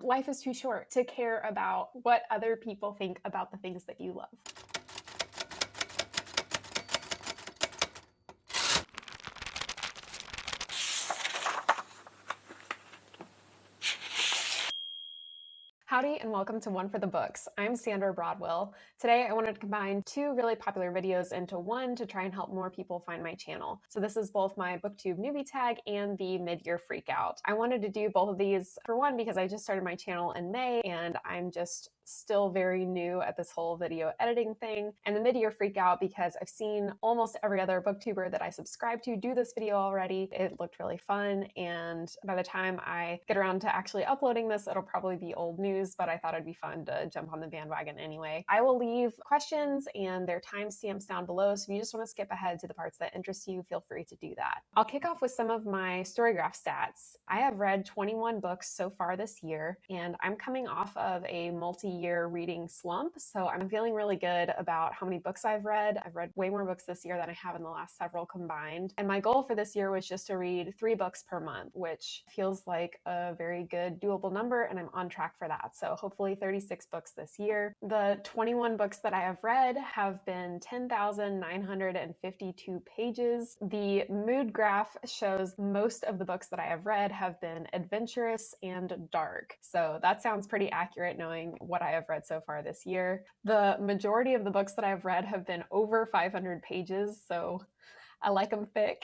life is too short to care about what other people think about the things that you love. Howdy and welcome to One for the Books. I'm Sandra Broadwell. Today I wanted to combine two really popular videos into one to try and help more people find my channel. So this is both my Booktube Newbie Tag and the Mid-Year Freakout. I wanted to do both of these for one because I just started my channel in May and I'm just still very new at this whole video editing thing, and the Mid-Year Freakout because I've seen almost every other booktuber that I subscribe to do this video already. It looked really fun, and by the time I get around to actually uploading this, it'll probably be old news, but I thought it'd be fun to jump on the bandwagon anyway. I will leave questions and their timestamps down below, so if you just want to skip ahead to the parts that interest you, feel free to do that. I'll kick off with some of my Storygraph stats. I have read 21 books so far this year, and I'm coming off of a multi-year reading slump, so I'm feeling really good about how many books I've read. I've read way more books this year than I have in the last several combined, and my goal for this year was just to read 3 books per month, which feels like a very good doable number, and I'm on track for that. So hopefully 36 books this year. The 21 books that I have read have been 10,952 pages. The mood graph shows most of the books that I have read have been adventurous and dark, so that sounds pretty accurate knowing what I have read so far this year. The majority of the books that I've read have been over 500 pages, so I like them thick.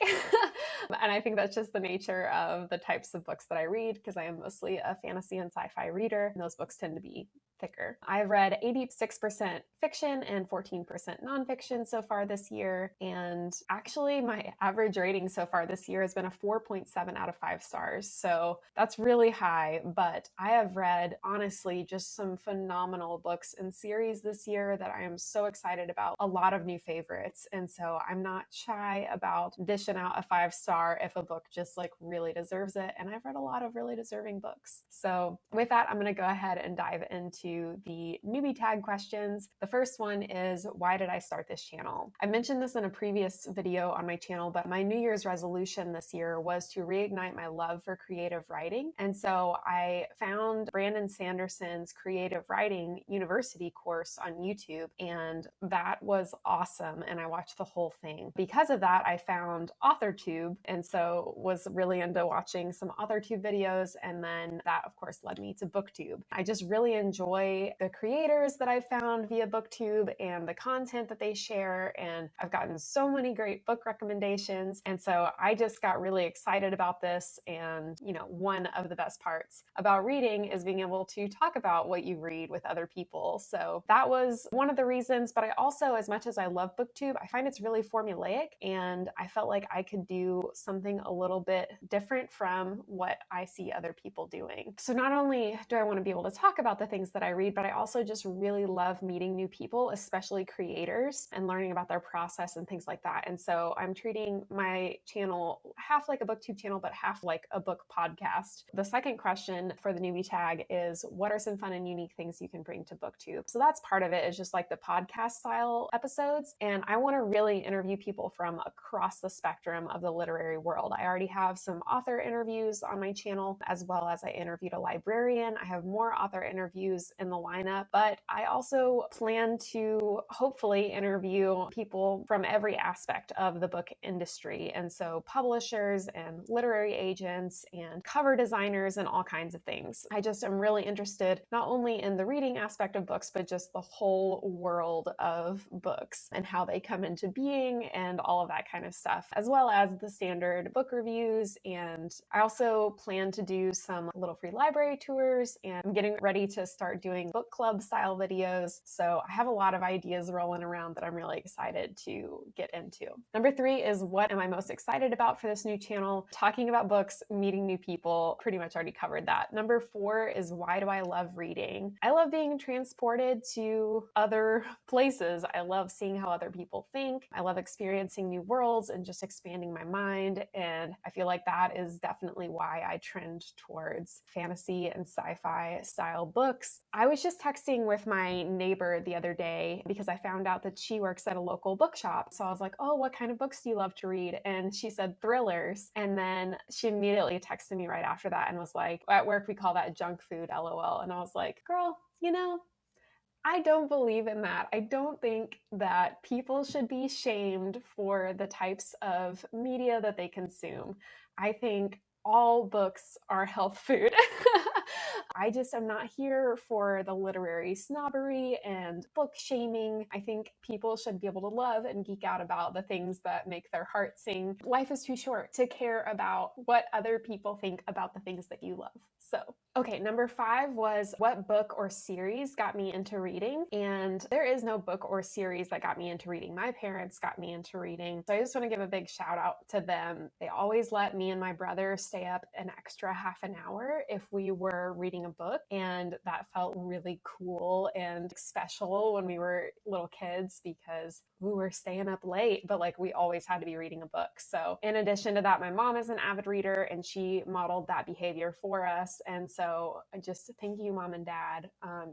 And I think that's just the nature of the types of books that I read because I am mostly a fantasy and sci-fi reader, and those books tend to be thicker. I've read 86% fiction and 14% nonfiction so far this year, and actually my average rating so far this year has been a 4.7 out of 5 stars, so that's really high, but I have read, honestly, just some phenomenal books and series this year that I am so excited about. A lot of new favorites, and so I'm not shy about dishing out a 5-star if a book just like really deserves it, and I've read a lot of really deserving books. So with that, I'm going to go ahead and dive into the newbie tag questions. The first one is, why did I start this channel? I mentioned this in a previous video on my channel, but my New Year's resolution this year was to reignite my love for creative writing. And so I found Brandon Sanderson's creative writing university course on YouTube, and that was awesome. And I watched the whole thing. Because of that, I found AuthorTube, and so was really into watching some AuthorTube videos. And then that, of course, led me to BookTube. I just really enjoy the creators that I've found via BookTube and the content that they share, and I've gotten so many great book recommendations, and so I just got really excited about this. And one of the best parts about reading is being able to talk about what you read with other people, so that was one of the reasons. But I also, as much as I love BookTube, I find it's really formulaic, and I felt like I could do something a little bit different from what I see other people doing. So not only do I want to be able to talk about the things that I read, but I also just really love meeting new people, especially creators, and learning about their process and things like that. And so I'm treating my channel half like a BookTube channel, but half like a book podcast. The second question for the newbie tag is, what are some fun and unique things you can bring to BookTube? So that's part of it, is just like the podcast style episodes. And I want to really interview people from across the spectrum of the literary world. I already have some author interviews on my channel, as well as I interviewed a librarian. I have more author interviews in the lineup, but I also plan to hopefully interview people from every aspect of the book industry. And so publishers and literary agents and cover designers and all kinds of things. I just am really interested not only in the reading aspect of books, but just the whole world of books and how they come into being and all of that kind of stuff, as well as the standard book reviews. And I also plan to do some little free library tours, and I'm getting ready to start doing book club style videos. So I have a lot of ideas rolling around that I'm really excited to get into. Number 3 is, what am I most excited about for this new channel? Talking about books, meeting new people, pretty much already covered that. Number 4 is, why do I love reading? I love being transported to other places. I love seeing how other people think. I love experiencing new worlds and just expanding my mind. And I feel like that is definitely why I trend towards fantasy and sci-fi style books. I was just texting with my neighbor the other day because I found out that she works at a local bookshop. So I was like, oh, what kind of books do you love to read? And she said thrillers. And then she immediately texted me right after that and was like, at work, we call that junk food, LOL. And I was like, girl, I don't believe in that. I don't think that people should be shamed for the types of media that they consume. I think all books are health food. I just am not here for the literary snobbery and book shaming. I think people should be able to love and geek out about the things that make their heart sing. Life is too short to care about what other people think about the things that you love. So, okay, number 5 was what book or series got me into reading? And there is no book or series that got me into reading. My parents got me into reading. So I just want to give a big shout out to them. They always let me and my brother stay up an extra half an hour if we were reading a book. And that felt really cool and special when we were little kids because we were staying up late, but like we always had to be reading a book. So in addition to that, my mom is an avid reader and she modeled that behavior for us. And so just thank you, Mom and Dad.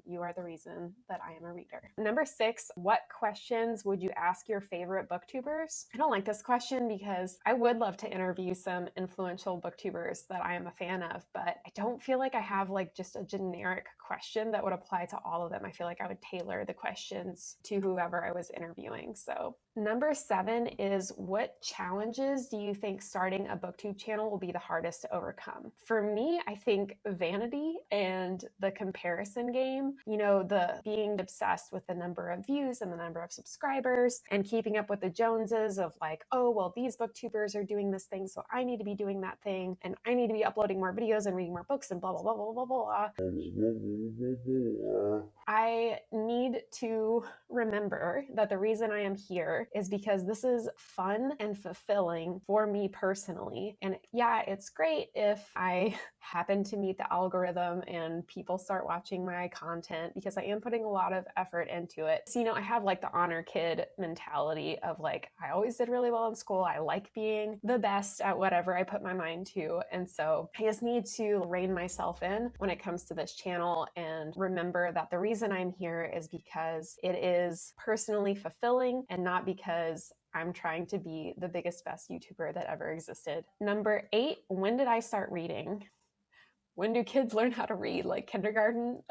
You are the reason that I am a reader. Number 6, what questions would you ask your favorite booktubers? I don't like this question because I would love to interview some influential booktubers that I am a fan of, but I don't feel like I have like just a generic question that would apply to all of them. I feel like I would tailor the questions to whoever I was interviewing. So number 7 is what challenges do you think starting a booktube channel will be the hardest to overcome? For me, I think vanity and the comparison game, the being obsessed with the number of views and the number of subscribers and keeping up with the Joneses of like, oh, well, these booktubers are doing this thing, so I need to be doing that thing and I need to be uploading more videos and reading more books and blah, blah, blah, blah, blah, blah. I need to remember that the reason I am here is because this is fun and fulfilling for me personally. And yeah, it's great if I happen to meet the algorithm and people start watching my content because I am putting a lot of effort into it. So, I have like the honor kid mentality of like, I always did really well in school. I like being the best at whatever I put my mind to. And so I just need to rein myself in when it comes to this channel and remember that the reason I'm here is because it is personally fulfilling and not because I'm trying to be the biggest, best YouTuber that ever existed. Number 8, when did I start reading? When do kids learn how to read? Like kindergarten?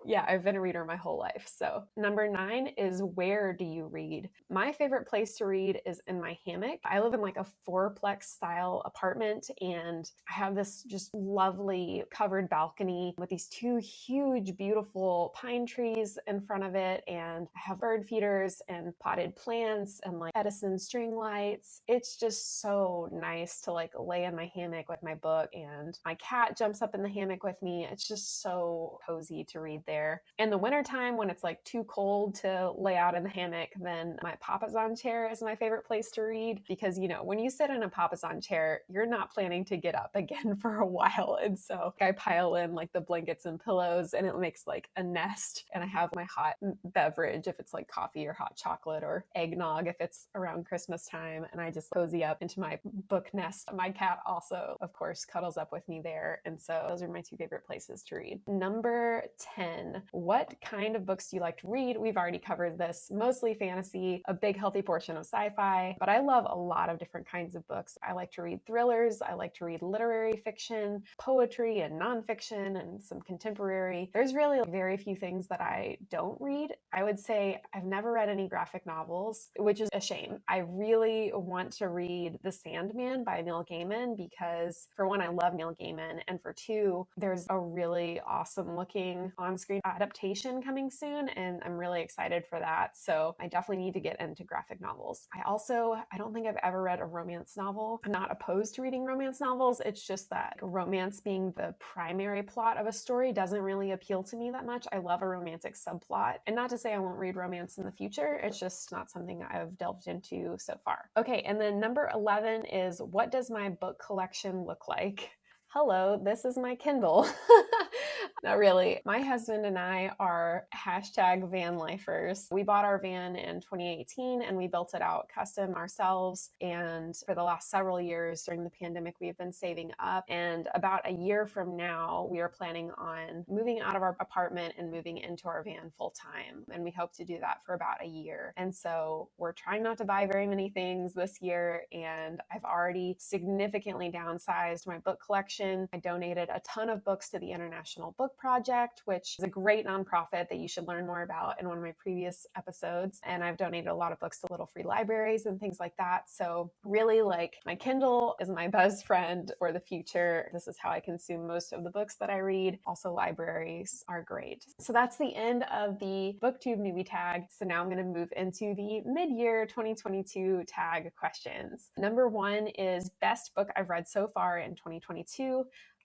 Yeah, I've been a reader my whole life. So number 9 is where do you read? My favorite place to read is in my hammock. I live in like a 4-plex style apartment and I have this just lovely covered balcony with these 2 huge, beautiful pine trees in front of it. And I have bird feeders and potted plants and like Edison string lights. It's just so nice to like lay in my hammock with my book and my cat jumps up in the hammock with me. It's just so cozy to read there. In the wintertime, when it's like too cold to lay out in the hammock, then my papasan chair is my favorite place to read because, when you sit in a papasan chair, you're not planning to get up again for a while. And so I pile in like the blankets and pillows and it makes like a nest. And I have my hot beverage if it's like coffee or hot chocolate or eggnog if it's around Christmas time. And I just cozy up into my book nest. My cat also, of course, cuddles up with me there. And so those are my 2 favorite places to read. Number 10, what kind of books do you like to read? We've already covered this, mostly fantasy, a big healthy portion of sci-fi, but I love a lot of different kinds of books. I like to read thrillers. I like to read literary fiction, poetry and nonfiction and some contemporary. There's really very few things that I don't read. I would say I've never read any graphic novels, which is a shame. I really want to read The Sandman by Neil Gaiman because for one, I love Neil Gaiman, and for 2, there's a really awesome looking on-screen adaptation coming soon, and I'm really excited for that. So I definitely need to get into graphic novels. I don't think I've ever read a romance novel. I'm not opposed to reading romance novels. It's just that romance being the primary plot of a story doesn't really appeal to me that much. I love a romantic subplot, and not to say I won't read romance in the future. It's just not something I've delved into so far. Okay, and then number 11 is what does my book collection look like? Hello, this is my Kindle. Not really. My husband and I are hashtag van lifers. We bought our van in 2018 and we built it out custom ourselves. And for the last several years during the pandemic, we've been saving up. And about a year from now, we are planning on moving out of our apartment and moving into our van full time. And we hope to do that for about a year. And so we're trying not to buy very many things this year. And I've already significantly downsized my book collection. I donated a ton of books to the International Book Project, which is a great nonprofit that you should learn more about in one of my previous episodes. And I've donated a lot of books to little free libraries and things like that. So really, like, my Kindle is my best friend for the future. This is how I consume most of the books that I read. Also, libraries are great. So that's the end of the BookTube Newbie tag. So now I'm going to move into the mid-year 2022 tag questions. Number one is best book I've read so far in 2022.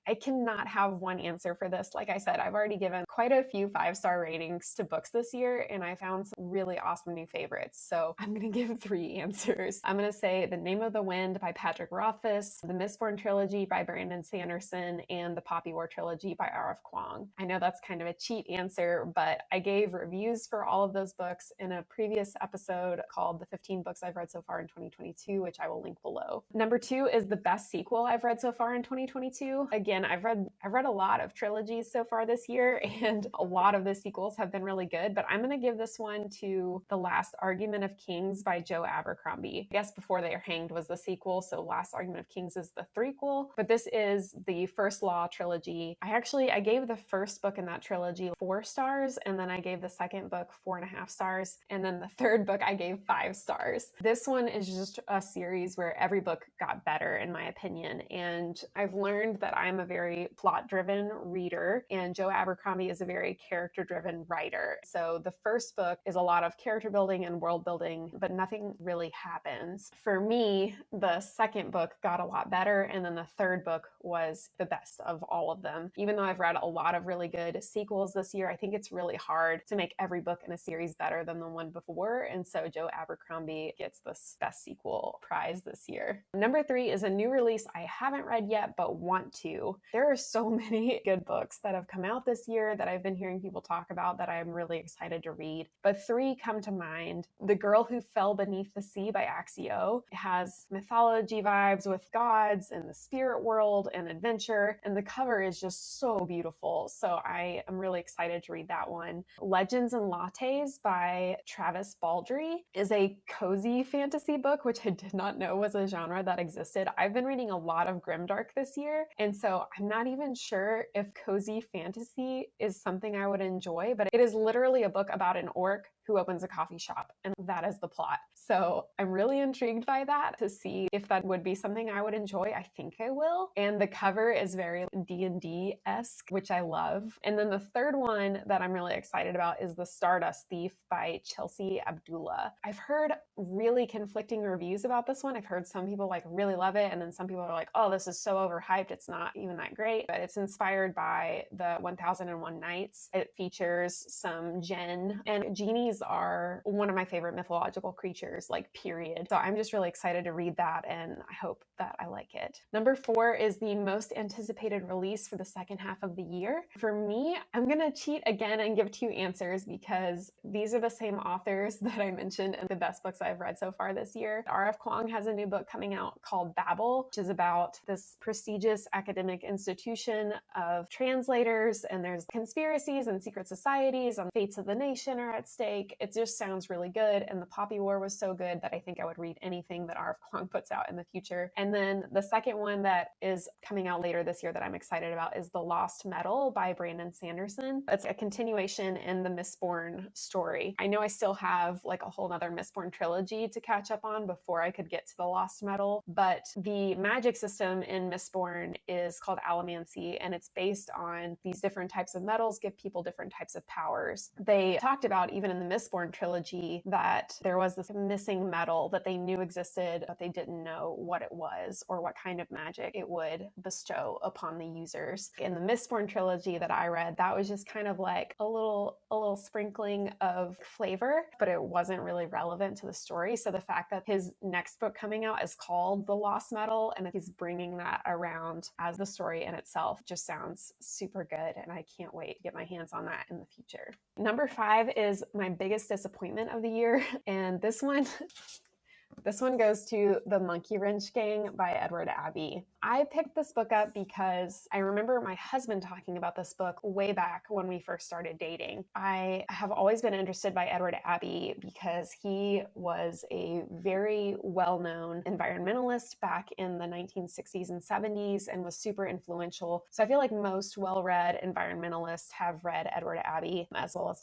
I cannot have one answer for this. Like I said, I've already given quite a few 5-star ratings to books this year, and I found some really awesome new favorites. So I'm going to give 3 answers. I'm going to say The Name of the Wind by Patrick Rothfuss, the Mistborn trilogy by Brandon Sanderson, and the Poppy War trilogy by R.F. Kuang. I know that's kind of a cheat answer, but I gave reviews for all of those books in a previous episode called The 15 Books I've Read So Far in 2022, which I will link below. Number 2 is the best sequel I've read so far in 2022. Again, I've read a lot of trilogies so far this year, and a lot of the sequels have been really good, but I'm going to give this one to The Last Argument of Kings by Joe Abercrombie. I guess Before They Are Hanged was the sequel, so Last Argument of Kings is the threequel, but this is the First Law trilogy. I gave the first book in that trilogy 4 stars, and then I gave the second book 4.5 stars, and then the third book I gave 5 stars. This one is just a series where every book got better, in my opinion, and I've learned that I'm a very plot-driven reader, and Joe Abercrombie is a very character-driven writer. So the first book is a lot of character building and world building, but nothing really happens. For me, the second book got a lot better, and then the third book was the best of all of them. Even though I've read a lot of really good sequels this year, I think it's really hard to make every book in a series better than the one before, and so Joe Abercrombie gets this best sequel prize this year. Number 3 is a new release I haven't read yet, but want to. There are so many good books that have come out this year that I've been hearing people talk about that I'm really excited to read. But 3 come to mind. The Girl Who Fell Beneath the Sea by Axio. It has mythology vibes with gods and the spirit world and adventure, and the cover is just so beautiful. So I am really excited to read that one. Legends and Lattes by Travis Baldree is a cozy fantasy book, which I did not know was a genre that existed. I've been reading a lot of grimdark this year, and so I'm not even sure if cozy fantasy is something I would enjoy, but it is literally a book about an orc who opens a coffee shop, and that is the plot. So I'm really intrigued by that to see if that would be something I would enjoy. I think I will. And the cover is very D&D-esque, which I love. And then the third one that I'm really excited about is The Stardust Thief by Chelsea Abdullah. I've heard really conflicting reviews about this one. I've heard some people really love it, and then some people are like, oh, this is so overhyped, it's not even that great. But it's inspired by the 1001 Nights. It features some djinn, and genies are one of my favorite mythological creatures, period. So I'm just really excited to read that, and I hope that I like it. Number 4 is the most anticipated release for the second half of the year. For me, I'm gonna cheat again and give 2 answers because these are the same authors that I mentioned in the best books I've read so far this year. R.F. Kuang has a new book coming out called Babel, which is about this prestigious academic institution of translators, and there's conspiracies and secret societies, and fates of the nation are at stake. It just sounds really good, and the Poppy War was so good that I think I would read anything that R.F. Kuang puts out in the future. And then the second one that is coming out later this year that I'm excited about is The Lost Metal by Brandon Sanderson. It's a continuation in the Mistborn story. I know I still have a whole other Mistborn trilogy to catch up on before I could get to The Lost Metal, but the magic system in Mistborn is called allomancy, and it's based on these different types of metals give people different types of powers. They talked about, even in the Mistborn trilogy, that there was this missing metal that they knew existed, but they didn't know what it was or what kind of magic it would bestow upon the users. In the Mistborn trilogy that I read, that was just kind of a little sprinkling of flavor, but it wasn't really relevant to the story. So the fact that his next book coming out is called The Lost Metal, and that he's bringing that around as the story in itself just sounds super good, and I can't wait to get my hands on that in the future. Number 5 is my biggest disappointment of the year, and this one goes to The Monkey Wrench Gang by Edward Abbey. I picked this book up because I remember my husband talking about this book way back when we first started dating. I have always been interested by Edward Abbey because he was a very well-known environmentalist back in the 1960s and 70s and was super influential. So I feel like most well-read environmentalists have read Edward Abbey, as well as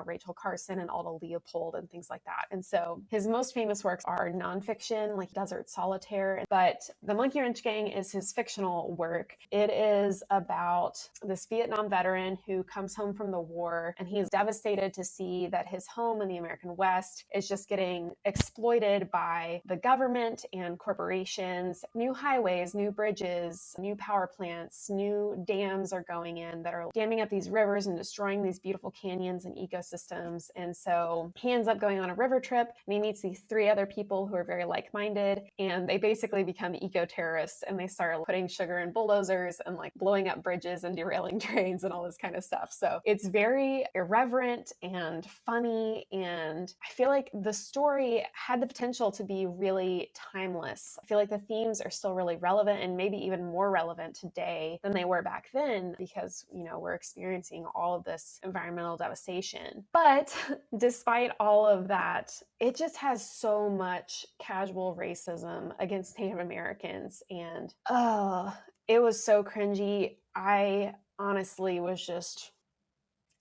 Rachel Carson and Alda Leopold and things like that. And so his most famous works are nonfiction, like Desert Solitaire, but The Monkey Wrench Gang is his fictional work. It is about this Vietnam veteran who comes home from the war, and he's devastated to see that his home in the American West is just getting exploited by the government and corporations. New highways, new bridges, new power plants, new dams are going in that are damming up these rivers and destroying these beautiful canyons and ecosystems. And so he ends up going on a river trip, and he meets these 3 other people who are very like-minded, and they basically become eco-terrorists, and they start putting sugar in bulldozers and blowing up bridges and derailing trains and all this kind of stuff. So it's very irreverent and funny, and I feel like the story had the potential to be really timeless. I feel like the themes are still really relevant, and maybe even more relevant today than they were back then, because we're experiencing all of this environmental devastation. But despite all of that, it just has so much casual racism against Native Americans, and it was so cringy. I honestly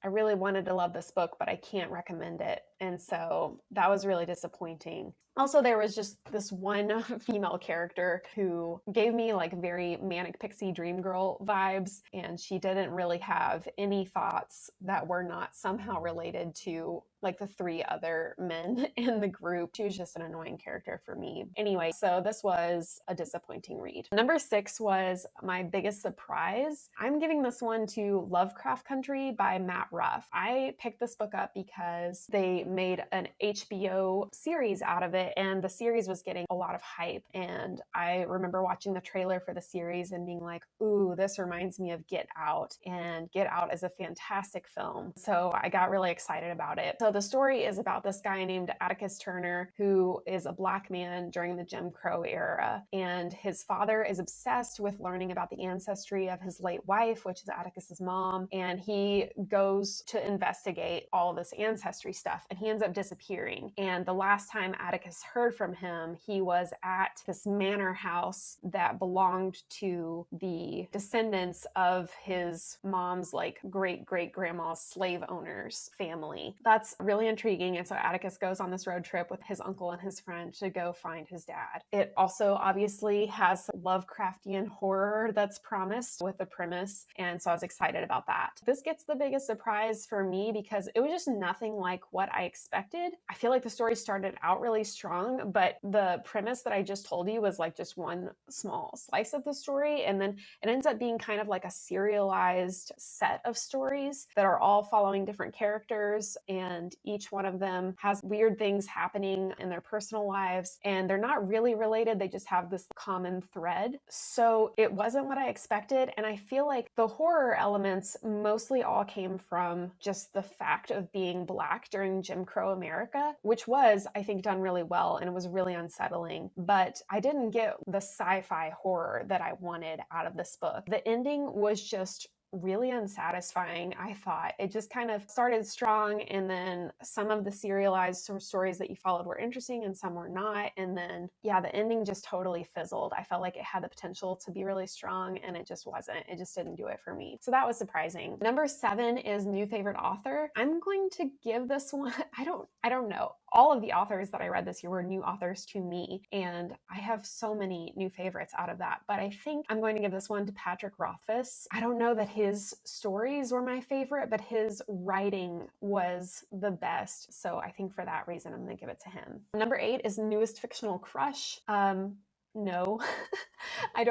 I really wanted to love this book, but I can't recommend it. And so that was really disappointing. Also, there was just this one female character who gave me very manic pixie dream girl vibes, and she didn't really have any thoughts that were not somehow related to the 3 other men in the group. She was just an annoying character for me. Anyway, so this was a disappointing read. Number 6 was my biggest surprise. I'm giving this one to Lovecraft Country by Matt Ruff. I picked this book up because they made an HBO series out of it, and the series was getting a lot of hype. And I remember watching the trailer for the series and being like, ooh, this reminds me of Get Out, and Get Out is a fantastic film. So I got really excited about it. So the story is about this guy named Atticus Turner, who is a Black man during the Jim Crow era, and his father is obsessed with learning about the ancestry of his late wife, which is Atticus's mom, and he goes to investigate all this ancestry stuff, and he ends up disappearing. And the last time Atticus heard from him, he was at this manor house that belonged to the descendants of his mom's great-great-grandma's slave owners family. That's really intriguing. And so Atticus goes on this road trip with his uncle and his friend to go find his dad. It also obviously has Lovecraftian horror that's promised with the premise, and so I was excited about that. This gets the biggest surprise for me because it was just nothing like what I expected. I feel like the story started out really strong, but the premise that I just told you was just one small slice of the story, and then it ends up being kind of like a serialized set of stories that are all following different characters, and each one of them has weird things happening in their personal lives, and they're not really related. They just have this common thread. So it wasn't what I expected, and I feel like the horror elements mostly all came from just the fact of being Black during Jim Crow America, which was, I think, done really well, and it was really unsettling. But I didn't get the sci-fi horror that I wanted out of this book. The ending was just really unsatisfying, I thought. It just kind of started strong, and then some of the serialized stories that you followed were interesting and some were not. And then, yeah, the ending just totally fizzled. I felt like it had the potential to be really strong, and it just wasn't. It just didn't do it for me. So that was surprising. Number 7 is new favorite author. I'm going to give this one, I don't know. All of the authors that I read this year were new authors to me, and I have so many new favorites out of that. But I think I'm going to give this one to Patrick Rothfuss. I don't know that his stories were my favorite, but his writing was the best. So I think for that reason, I'm going to give it to him. Number 8 is newest fictional crush. No, I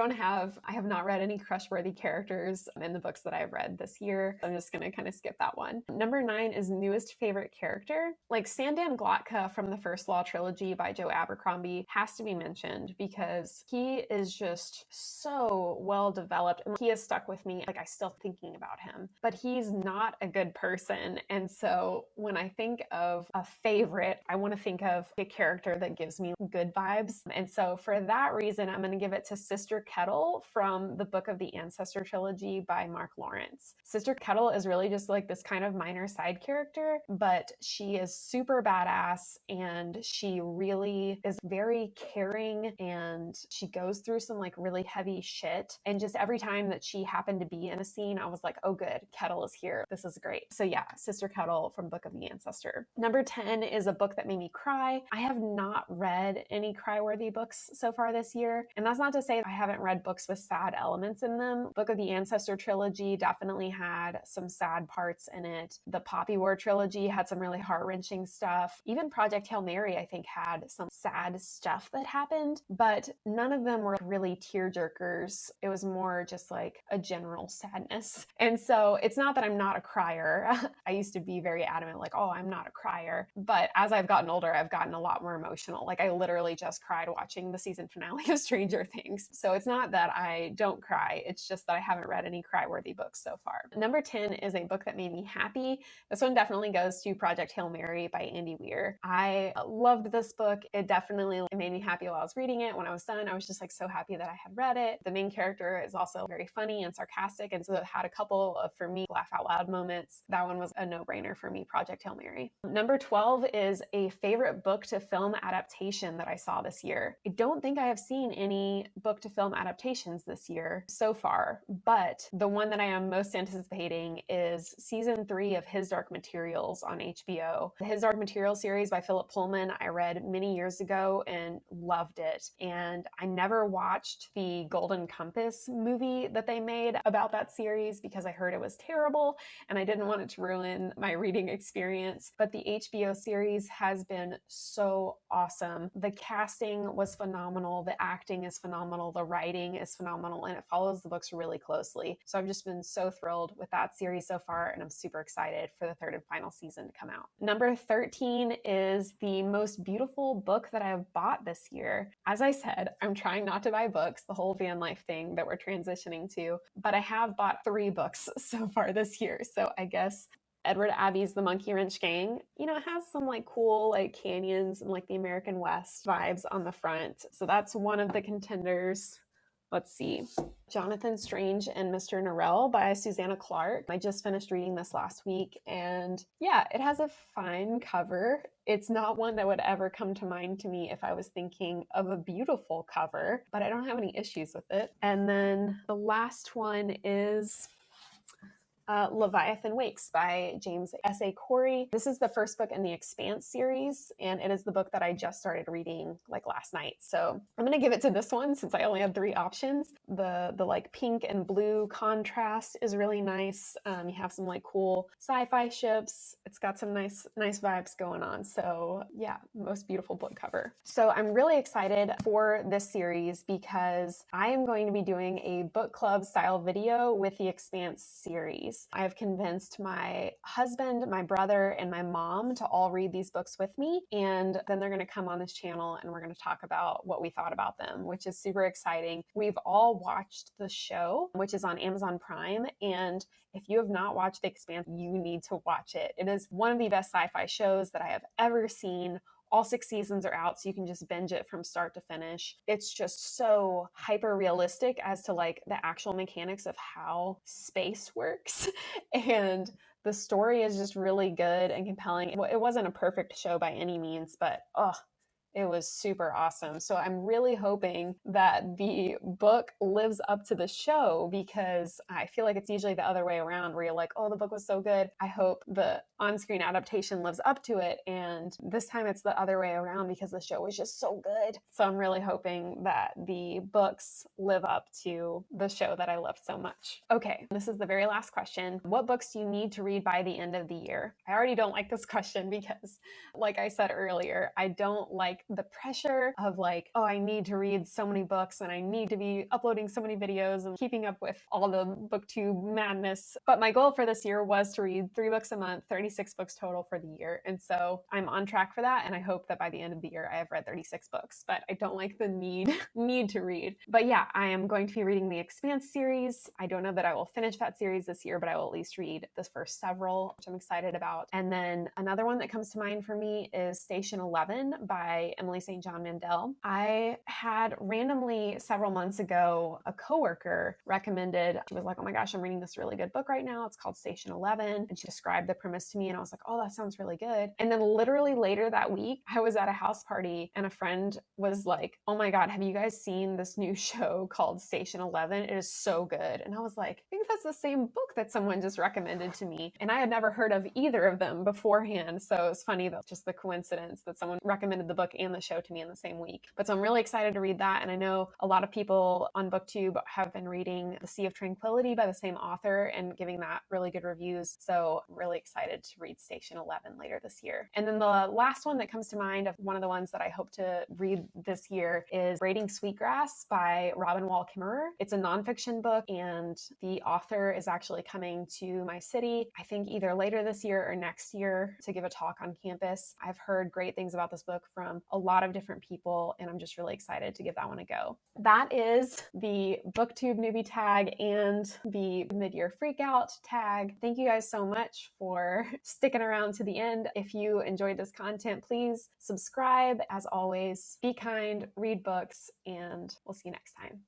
have not read any crush-worthy characters in the books that I've read this year. I'm just gonna kind of skip that one. Number 9 is newest favorite character. Like Sandan Glotka from the First Law trilogy by Joe Abercrombie has to be mentioned because he is just so well developed and he has stuck with me. Like I still thinking about him, but he's not a good person. And so when I think of a favorite, I want to think of a character that gives me good vibes. And so for that reason, I'm going to give it to Sister Kettle from the Book of the Ancestor trilogy by Mark Lawrence. Sister Kettle is really just like this kind of minor side character, but she is super badass and she really is very caring and she goes through some like really heavy shit. And just every time that she happened to be in a scene, I was like, oh good, Kettle is here. This is great. So yeah, Sister Kettle from Book of the Ancestor. Number 10 is a book that made me cry. I have not read any cry-worthy books so far this year. And that's not to say I haven't read books with sad elements in them. Book of the Ancestor trilogy definitely had some sad parts in it. The Poppy War trilogy had some really heart-wrenching stuff. Even Project Hail Mary, I think, had some sad stuff that happened, but none of them were really tearjerkers. It was more just like a general sadness. And so it's not that I'm not a crier. I used to be very adamant, like, oh, I'm not a crier. But as I've gotten older, I've gotten a lot more emotional. Like I literally just cried watching the season finale of Stranger Things. So it's not that I don't cry. It's just that I haven't read any cry-worthy books so far. Number 10 is a book that made me happy. This one definitely goes to Project Hail Mary by Andy Weir. I loved this book. It definitely made me happy while I was reading it. When I was done, I was just like so happy that I had read it. The main character is also very funny and sarcastic, and so it had a couple of, for me, laugh out loud moments. That one was a no-brainer for me, Project Hail Mary. Number 12 is a favorite book to film adaptation that I saw this year. I don't think I have seen any book to film adaptations this year so far, but the one that I am most anticipating is season 3 of His Dark Materials on HBO. The His Dark Materials series by Philip Pullman I read many years ago and loved it. And I never watched the Golden Compass movie that they made about that series because I heard it was terrible and I didn't want it to ruin my reading experience. But the HBO series has been so awesome. The casting was phenomenal. The acting is phenomenal. The writing is phenomenal. And it follows the books really closely. So I've just been so thrilled with that series so far. And I'm super excited for the third and final season to come out. Number 13 is the most beautiful book that I have bought this year. As I said, I'm trying not to buy books, the whole van life thing that we're transitioning to, but I have bought 3 books so far this year. So I guess Edward Abbey's The Monkey Wrench Gang, it has some like cool like canyons and like the American West vibes on the front. So that's one of the contenders. Let's see. Jonathan Strange and Mr. Norrell by Susanna Clark. I just finished reading this last week and yeah, it has a fine cover. It's not one that would ever come to mind to me if I was thinking of a beautiful cover, but I don't have any issues with it. And then the last one is Leviathan Wakes by James S.A. Corey. This is the first book in the Expanse series, and it is the book that I just started reading like last night. So I'm going to give it to this one since I only had 3 options. The like pink and blue contrast is really nice. You have some like cool sci-fi ships. It's got some nice vibes going on. So yeah, most beautiful book cover. So I'm really excited for this series because I am going to be doing a book club style video with the Expanse series. I have convinced my husband, my brother, and my mom to all read these books with me. And then they're going to come on this channel and we're going to talk about what we thought about them, which is super exciting. We've all watched the show, which is on Amazon Prime. And if you have not watched The Expanse, you need to watch it. It is one of the best sci-fi shows that I have ever seen. All 6 seasons are out, so you can just binge it from start to finish. It's just so hyper realistic as to like the actual mechanics of how space works. And the story is just really good and compelling. It wasn't a perfect show by any means, but it was super awesome. So I'm really hoping that the book lives up to the show because I feel like it's usually the other way around where you're like, oh, the book was so good. I hope the on-screen adaptation lives up to it. And this time it's the other way around because the show was just so good. So I'm really hoping that the books live up to the show that I loved so much. Okay, this is the very last question. What books do you need to read by the end of the year? I already don't like this question because, like I said earlier, I don't like the pressure of like, oh, I need to read so many books and I need to be uploading so many videos and keeping up with all the booktube madness. But my goal for this year was to read 3 books a month, 36 books total for the year. And so I'm on track for that. And I hope that by the end of the year, I have read 36 books, but I don't like the need to read. But yeah, I am going to be reading the Expanse series. I don't know that I will finish that series this year, but I will at least read the first several, which I'm excited about. And then another one that comes to mind for me is Station 11 by Emily St. John Mandel. I had randomly several months ago, a coworker recommended, she was like, oh my gosh, I'm reading this really good book right now. It's called Station 11. And she described the premise to me and I was like, oh, that sounds really good. And then literally later that week, I was at a house party and a friend was like, oh my God, have you guys seen this new show called Station 11? It is so good. And I was like, I think that's the same book that someone just recommended to me. And I had never heard of either of them beforehand. So it's funny that just the coincidence that someone recommended the book and the show to me in the same week. But so I'm really excited to read that. And I know a lot of people on BookTube have been reading The Sea of Tranquility by the same author and giving that really good reviews. So I'm really excited to read Station 11 later this year. And then the last one that comes to mind of one of the ones that I hope to read this year is Braiding Sweetgrass by Robin Wall Kimmerer. It's a nonfiction book and the author is actually coming to my city, I think either later this year or next year, to give a talk on campus. I've heard great things about this book from a lot of different people and I'm just really excited to give that one a go. That is the BookTube Newbie tag and the mid-year freakout tag. Thank you guys so much for sticking around to the end. If you enjoyed this content, please subscribe. As always, be kind, read books, and we'll see you next time.